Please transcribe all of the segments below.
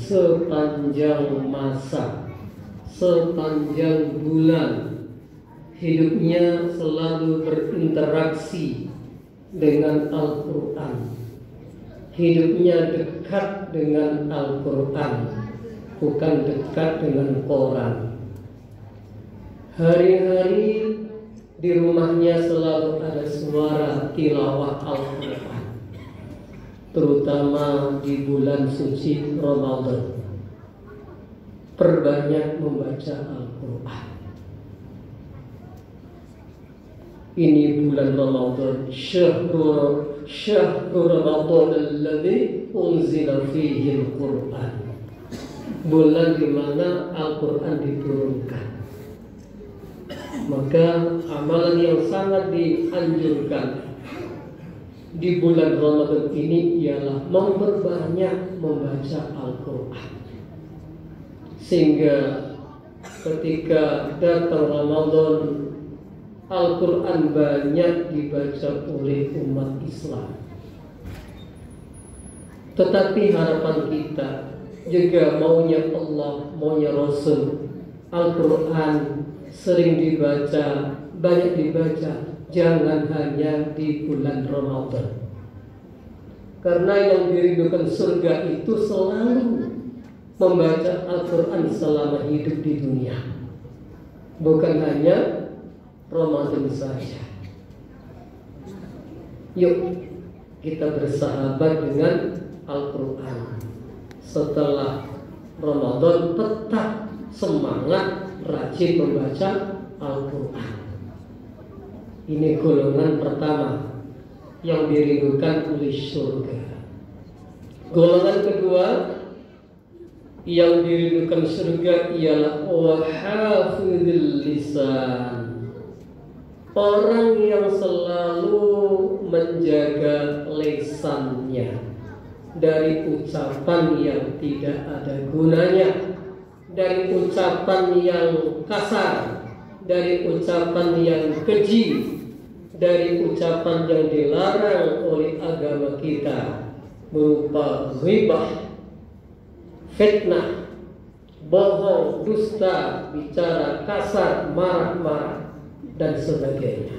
sepanjang masa, sepanjang bulan, hidupnya selalu berinteraksi dengan Al-Quran. Hidupnya dekat dengan Al-Quran, bukan dekat dengan Quran. Hari-hari di rumahnya selalu ada suara tilawah Al-Quran, terutama di bulan suci Ramadan. Perbanyak membaca Al-Quran. Ini bulan Ramadan, syahrul Ramadan alladzi unzila fihi Al-Quran. Bulan di mana Al-Quran diturunkan. Maka amalan yang sangat dianjurkan di bulan Ramadan ini ialah memperbanyak membaca Al-Quran, sehingga ketika datang Ramadan, Al-Quran banyak dibaca oleh umat Islam. Tetapi harapan kita juga maunya Allah, maunya Rasul, Al-Quran sering dibaca, banyak dibaca, jangan hanya di bulan Ramadan. Karena yang dirindukan surga itu selalu membaca Al-Quran selama hidup di dunia, bukan hanya Ramadan saja. Yuk kita bersahabat dengan Al-Quran. Setelah Ramadan tetap semangat rajin membaca Al-Quran. Ini golongan pertama yang dirindukan oleh surga. Golongan kedua yang dirindukan surga ialah wahafidhil lisan. Orang yang selalu menjaga lisannya dari ucapan yang tidak ada gunanya, dari ucapan yang kasar, dari ucapan yang keji, dari ucapan yang dilarang oleh agama kita, berupa ghibah, fitnah, bohong, dusta, bicara kasar, marah-marah, dan sebagainya.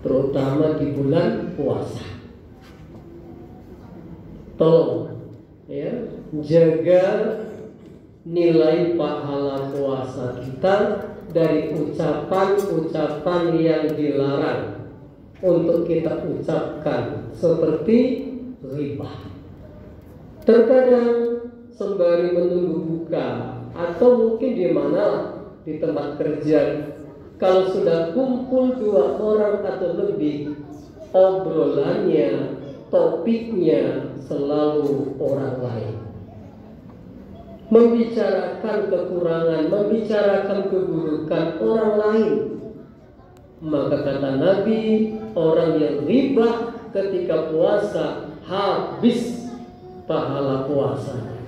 Terutama di bulan puasa. Tolong ya, jaga nilai pahala puasa kita dari ucapan-ucapan yang dilarang untuk kita ucapkan, seperti ghibah. Terkadang sembari menunggu buka atau mungkin di mana, di tempat kerja, kalau sudah kumpul 2 orang atau lebih, obrolannya, topiknya selalu orang lain. Membicarakan kekurangan, membicarakan keburukan orang lain. Maka kata Nabi, orang yang ghibah ketika puasa habis pahala puasanya.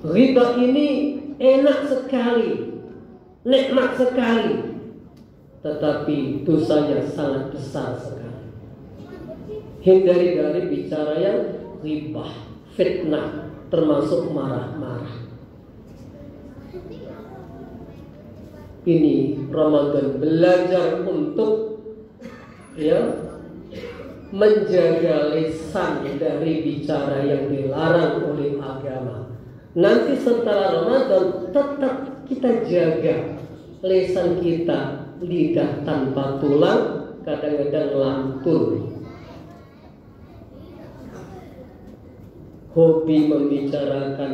Ghibah ini enak sekali, nikmat sekali, tetapi dosanya sangat besar sekali. Hindari dari bicara yang ghibah, fitnah, termasuk marah-marah. Ini Ramadan belajar untuk menjaga lisan dari bicara yang dilarang oleh agama. Nanti setelah Ramadan tetap kita jaga lisan kita, lidah tanpa tulang, kadang-kadang lantur. Hobi membicarakan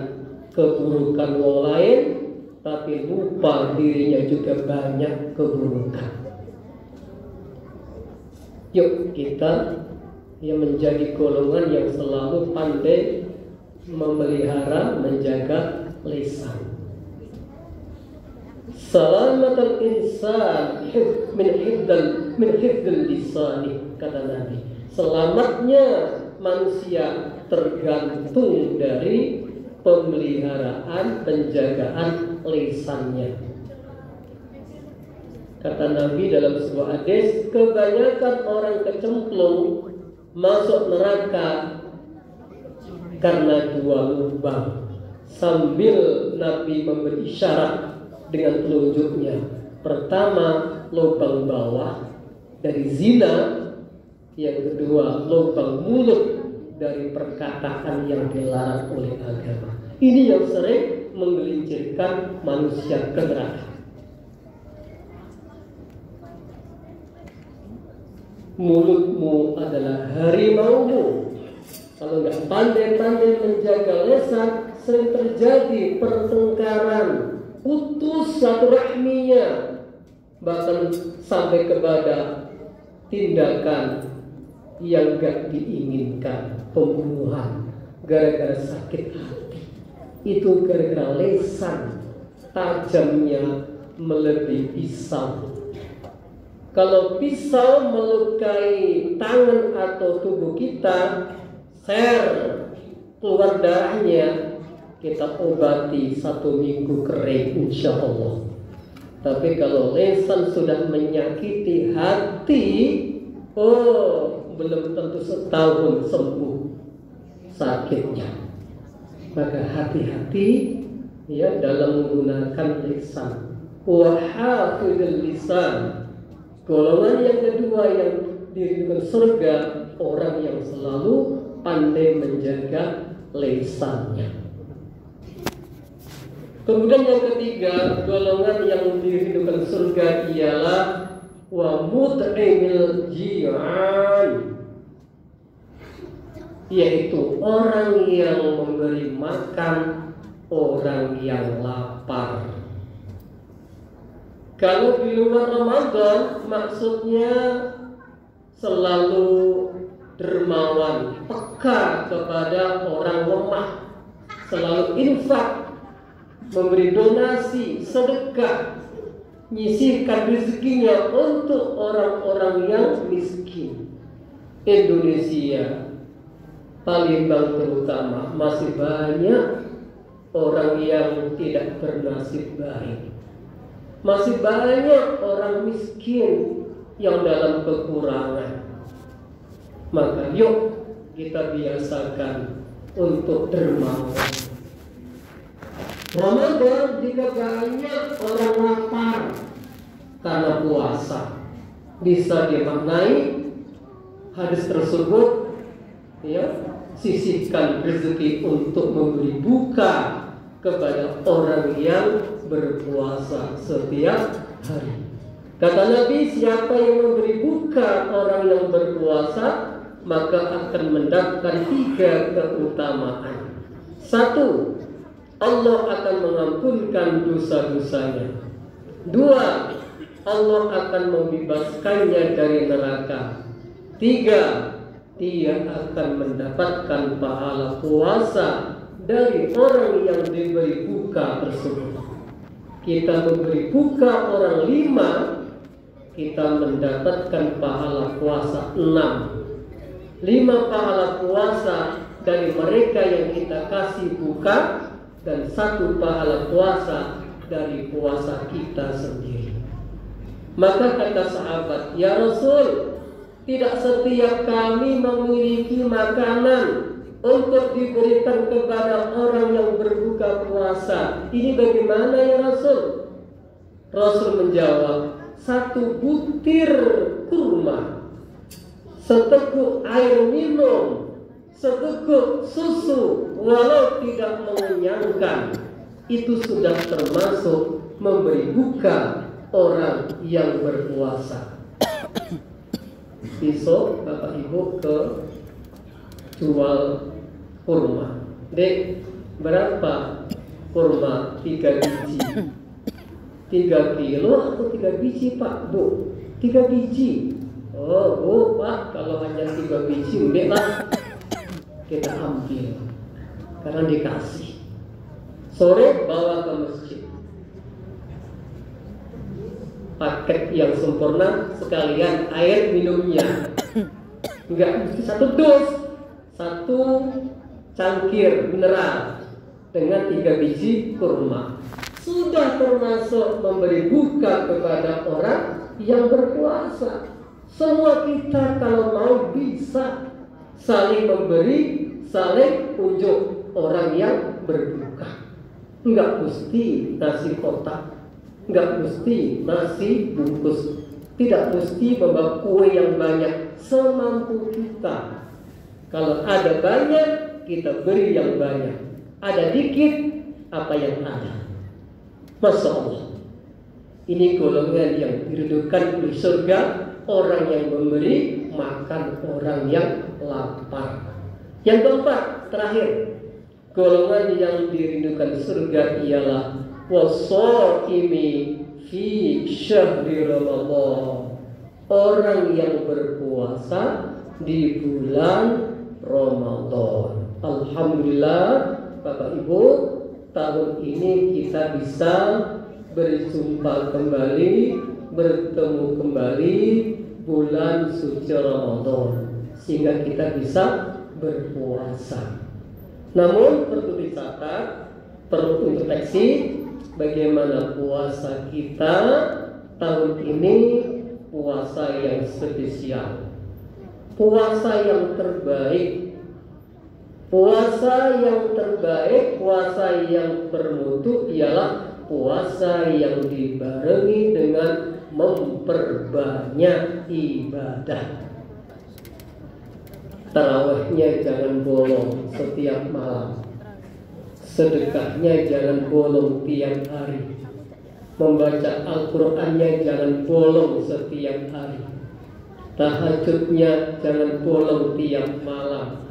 keburukan orang lain, tapi lupa dirinya juga banyak keburukan. Yuk kita yang menjadi golongan yang selalu pandai memelihara, menjaga lisan. Salamatul insan min hifdil lisani, kata Nabi. Selamatnya manusia tergantung dari pemeliharaan, penjagaan lisannya. Kata Nabi dalam sebuah hadis, kebanyakan orang kecemplung masuk neraka karena dua lubang, sambil Nabi memberi isyarat dengan telunjuknya. Pertama, lubang bawah dari zina. Yang kedua, lubang mulut dari perkataan yang dilarang oleh agama. Ini yang sering menggelincirkan manusia ke neraka. Mulutmu adalah harimaumu. Kalau nggak pandai-pandai menjaga lisan, sering terjadi pertengkaran, putus silaturahminya, bahkan sampai kepada tindakan yang gak diinginkan, pembunuhan gara-gara sakit hati. Itu gara-gara lisan tajamnya melebihi pisau. Kalau pisau melukai tangan atau tubuh kita, keluar darahnya, kita obati 1 minggu kering insya Allah. Tapi kalau lisan sudah menyakiti hati, belum tentu setahun sembuh sakitnya. Maka hati-hati ya dalam menggunakan lisan. Wa hafidhul lisan. Golongan yang kedua yang dirindukan surga, orang yang selalu pandai menjaga lisannya. Kemudian yang ketiga, golongan yang dirindukan surga ialah wa mut'imil ji'an, yaitu orang yang memberi makan orang yang lapar. Kalau di luar Ramadan maksudnya selalu dermawan, peka kepada orang lemah, selalu infak, memberi donasi, sedekah, nyisihkan rezekinya untuk orang-orang yang miskin. Indonesia, Palembang terutama, masih banyak orang yang tidak bernasib baik. Masih banyak orang miskin yang dalam kekurangan. Maka yuk kita biasakan untuk dermawan. Ramadan jika banyak orang lapar karena puasa, bisa dimaknai hadis tersebut, ya, sisihkan rezeki untuk memberi buka kepada orang yang berpuasa setiap hari. Kata Nabi, siapa yang memberi buka orang yang berpuasa, maka akan mendapatkan 3 keutamaan. 1, Allah akan mengampunkan dosa-dosanya. 2, Allah akan membebaskannya dari neraka. 3, dia akan mendapatkan pahala puasa dari orang yang diberi buka tersebut. Kita memberi buka orang 5, kita mendapatkan pahala puasa 6. 5 pahala puasa dari mereka yang kita kasih buka, dan 1 pahala puasa dari puasa kita sendiri. Maka kata sahabat, ya Rasul, tidak setiap kami memiliki makanan untuk diberikan kepada orang yang berbuka puasa. Ini bagaimana ya Rasul? Rasul menjawab, 1 butir kurma, seteguk air minum, seteguk susu, walau tidak mengenyangkan, itu sudah termasuk memberi buka orang yang berpuasa. Besok Bapak Ibu ke jual kurma. Dek, berapa kurma 3 biji? 3 kilo atau 3 biji Pak? Bu, 3 biji. Oh Bu, Pak, kalau hanya 3 biji udah lah, kita ambil karena dikasih. Sore bawa ke masjid, paket yang sempurna sekalian air minumnya. Enggak mesti 1 dus, 1 cangkir mineral dengan 3 biji kurma. Sudah termasuk memberi buka kepada orang yang berpuasa. Semua kita kalau mau bisa saling memberi, saling unjuk orang yang berbuka. Enggak mesti nasi kotak, enggak mesti nasi bungkus, tidak mesti membawa kue yang banyak, semampu kita. Kalau ada banyak, kita beri yang banyak. Ada dikit, apa yang ada. Masya Allah. Ini golongan yang dirindukan oleh surga, orang yang memberi makan orang yang lapar. Yang keempat, terakhir, golongan yang dirindukan surga ialah wasaimi fi syahri Ramadan. Orang yang berpuasa di bulan Ramadan. Alhamdulillah, Bapak Ibu, tahun ini kita bisa berjumpa kembali, bertemu kembali bulan suci Ramadan, sehingga kita bisa berpuasa. Namun perlu dicatat, perlu introspeksi bagaimana puasa kita tahun ini, puasa yang spesial, puasa yang terbaik, puasa yang terbaik, puasa yang bermutu ialah puasa yang dibarengi dengan memperbanyak ibadah. Tarawihnya jangan bolong setiap malam, sedekahnya jangan bolong tiap hari, membaca Al-Qur'annya jangan bolong setiap hari, tahajudnya jangan bolong tiap malam,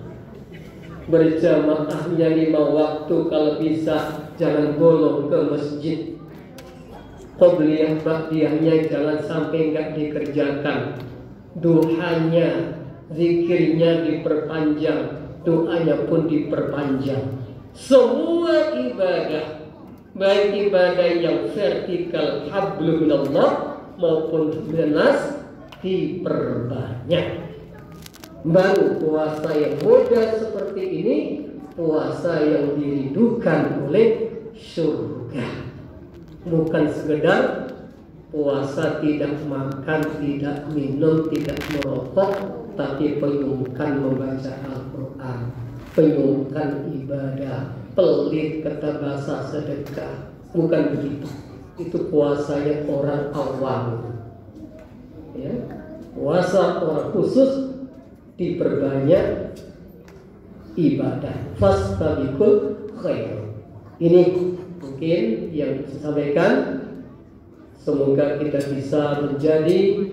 berjamaahnya 5 waktu kalau bisa jangan bolong ke masjid, qobliyah ba'diyahnya jangan sampai enggak dikerjakan, duhanya, zikirnya diperpanjang, doanya pun diperpanjang. Semua ibadah, baik ibadah yang vertikal hablum minallah maupun nas, diperbanyak. Baru puasa yang mudah seperti ini, puasa yang dirindukan oleh surga. Bukan sekedar puasa tidak makan, tidak minum, tidak merokok, tapi penyungkan membaca Al-Quran, penyungkan ibadah, pelit kata bahasa sedekah. Bukan begitu. Itu puasanya orang awam. Ya. Puasa orang khusus diperbanyak ibadah. Fastabiqul khair. Ini mungkin yang saya sampaikan. Semoga kita bisa menjadi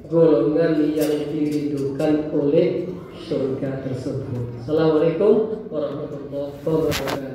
golongan yang dirindukan oleh surga tersebut. Assalamualaikum warahmatullahi wabarakatuh.